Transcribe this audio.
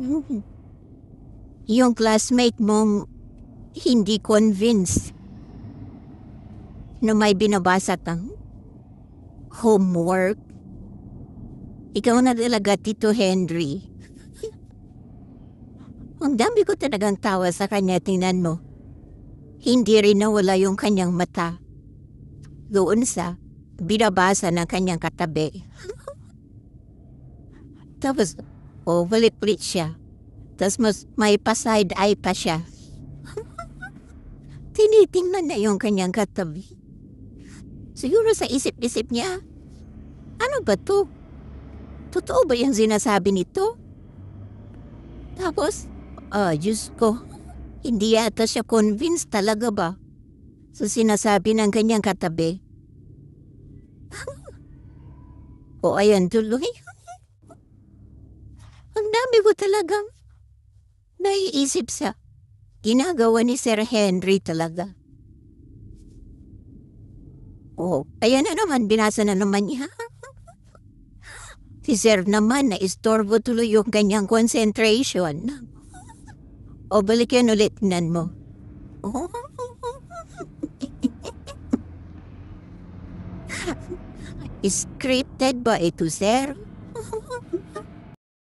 Mhm. Yung classmate mong hindi convinced na may binabasa kang homework. Ikaw na talaga, Tito Henry. Ang dami ko talagang tawa sa kanya, tingnan mo. Hindi rin nawala yung kanyang mata doon sa binabasa ng kanyang katabi. Tapos, balik-balik siya. Tapos may pa-side eye pa siya. Tinitingnan na yung kanyang katabi. Siguro sa isip-isip niya, ano ba to? Totoo ba yung sinasabi nito? Tapos, Diyos ko, hindi yata siya convinced talaga ba sa sinasabi ng kanyang katabi. O ayan tuloy. Ang dami ko talagang naiisip sa ginagawa ni Sir Henry talaga. Ayan na naman, binasa na naman niya. Si Sir naman na istorbo tuloy yung kanyang concentration. Balikan ulit nan mo. Oh. Scripted ba ito, Sir?